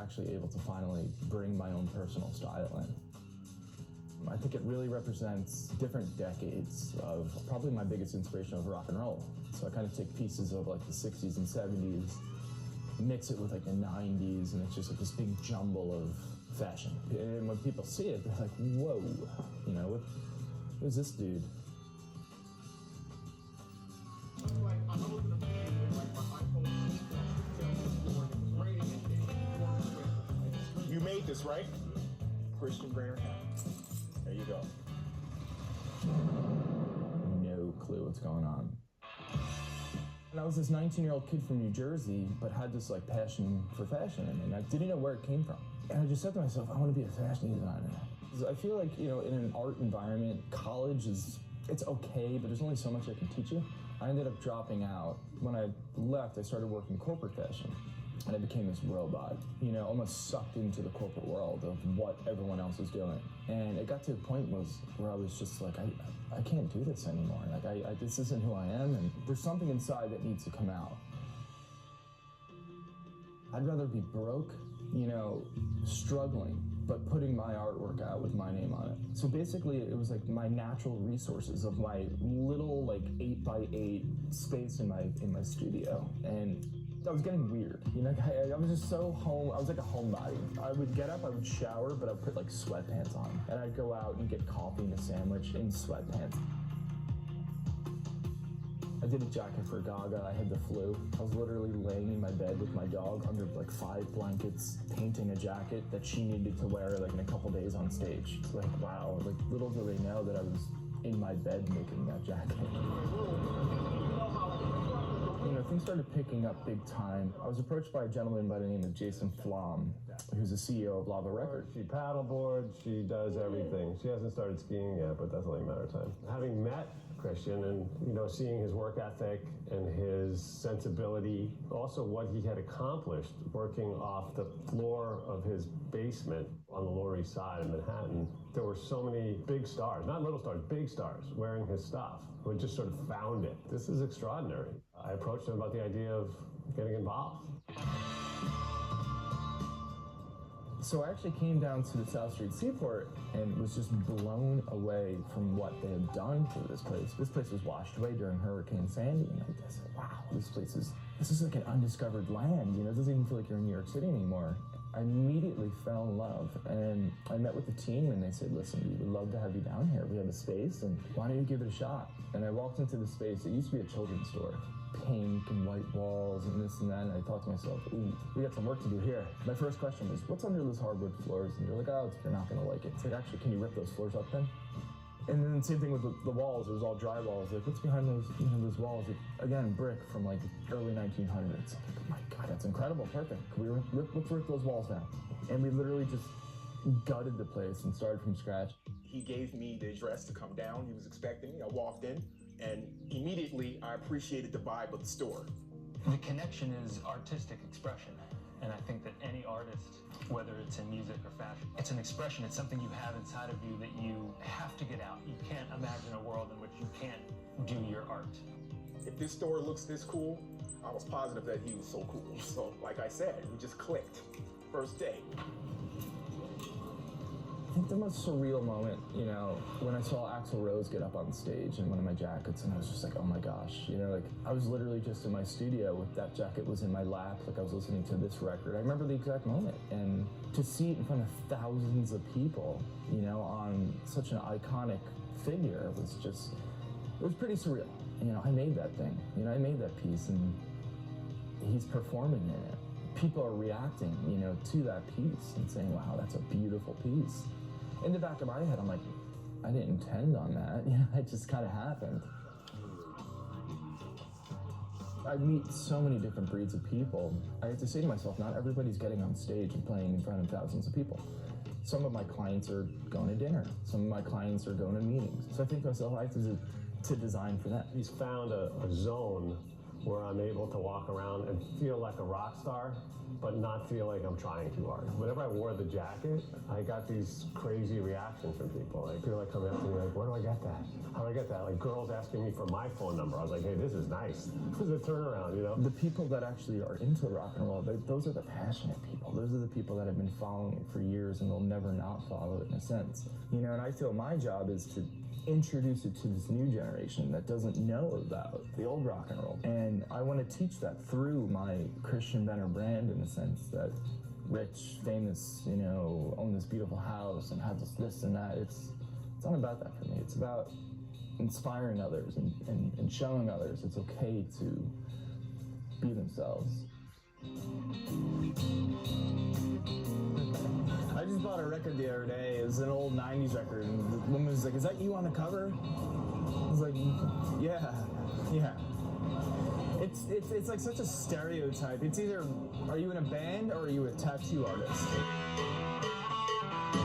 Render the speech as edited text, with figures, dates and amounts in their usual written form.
actually able to finally bring my own personal style in. I think it really represents different decades of probably my biggest inspiration of rock and roll. So I kind of take pieces of like the 60s and 70s, mix it with like the 90s, and it's just like this big jumble of fashion. And when people see it, they're like, whoa, you know, who's this dude? You made this, right? Christian Grainer hat. There you go. No clue what's going on. And I was this 19-year-old kid from New Jersey, but had this like passion for fashion, and I didn't know where it came from. And I just said to myself, I want to be a fashion designer. I feel like, you know, in an art environment, college it's okay, but there's only so much I can teach you. I ended up dropping out. When I left, I started working corporate fashion. And I became this robot, you know, almost sucked into the corporate world of what everyone else is doing. And it got to a point where I was just like, I can't do this anymore. Like, this isn't who I am, and there's something inside that needs to come out. I'd rather be broke, you know, struggling, but putting my artwork out with my name on it. So basically, it was like my natural resources of my little, like, 8x8 space in my studio. And I was getting weird, you know, I was just so home, I was like a homebody. I would get up, I would shower, but I'd put like sweatpants on. And I'd go out and get coffee and a sandwich in sweatpants. I did a jacket for Gaga, I had the flu. I was literally laying in my bed with my dog under like 5 blankets, painting a jacket that she needed to wear like in a couple days on stage. Like, wow, like little do they know that I was in my bed making that jacket. You know, things started picking up big time. I was approached by a gentleman by the name of Jason Flom, who's the CEO of Lava Records. She paddleboards, she does everything. She hasn't started skiing yet, but that's only a matter of time. Having met Christian and, you know, seeing his work ethic and his sensibility, also what he had accomplished working off the floor of his basement on the Lower East Side of Manhattan, there were so many big stars, not little stars, big stars wearing his stuff who had just sort of found it. This is extraordinary. I approached him about the idea of getting involved. So I actually came down to the South Street Seaport and was just blown away from what they had done to this place. This place was washed away during Hurricane Sandy, and I said, wow, this is like an undiscovered land, you know, it doesn't even feel like you're in New York City anymore. I immediately fell in love, and I met with the team, and they said, listen, we would love to have you down here. We have a space, and why don't you give it a shot? And I walked into the space. It used to be a children's store. Pink and white walls and this and that, and I thought to myself, ooh, we got some work to do here. My first question was, what's under those hardwood floors? And they're like, oh, you're not gonna like it. It's like, actually, can you rip those floors up then? And then same thing with the walls. It was all drywalls. Like, what's behind those, you know, those walls? Like, again, brick from like early 1900s. I'm like, oh my God, that's incredible, perfect. Let's rip those walls down. And we literally just gutted the place and started from scratch. He gave me the address to come down. He was expecting me. I walked in, and immediately I appreciated the vibe of the store. The connection is artistic expression. And I think that any artist, whether it's in music or fashion, it's an expression, it's something you have inside of you that you have to get out. You can't imagine a world in which you can't do your art. If this store looks this cool, I was positive that he was so cool. So, like I said, we just clicked. First day. I think the most surreal moment, you know, when I saw Axl Rose get up on stage in one of my jackets, and I was just like, oh my gosh, you know, like, I was literally just in my studio with that jacket was in my lap, like I was listening to this record. I remember the exact moment, and to see it in front of thousands of people, you know, on such an iconic figure was just, it was pretty surreal. You know, I made that thing, you know, I made that piece, and he's performing in it. People are reacting, you know, to that piece and saying, wow, that's a beautiful piece. In the back of my head, I'm like, I didn't intend on that. You know, it just kind of happened. I meet so many different breeds of people. I have to say to myself, not everybody's getting on stage and playing in front of thousands of people. Some of my clients are going to dinner. Some of my clients are going to meetings. So I think to myself, I have to design for that. He's found a zone where I'm able to walk around and feel like a rock star, but not feel like I'm trying too hard. Whenever I wore the jacket, I got these crazy reactions from people. Like, people like coming up to me like, where do I get that? How do I get that? Like, girls asking me for my phone number. I was like, hey, this is nice. This is a turnaround, you know? The people that actually are into rock and roll, those are the passionate people. Those are the people that have been following it for years and they'll never not follow it in a sense. You know, and I feel my job is to introduce it to this new generation that doesn't know about the old rock and roll. And I want to teach that through my Christian Benner brand, in the sense that rich, famous, you know, own this beautiful house and have this and that. It's not about that for me. It's about inspiring others and showing others it's okay to be themselves. I just bought a record the other day. It was an old 90s record, and the woman was like, is that you on the cover? I was like, yeah. It's like such a stereotype. It's either, are you in a band or are you a tattoo artist?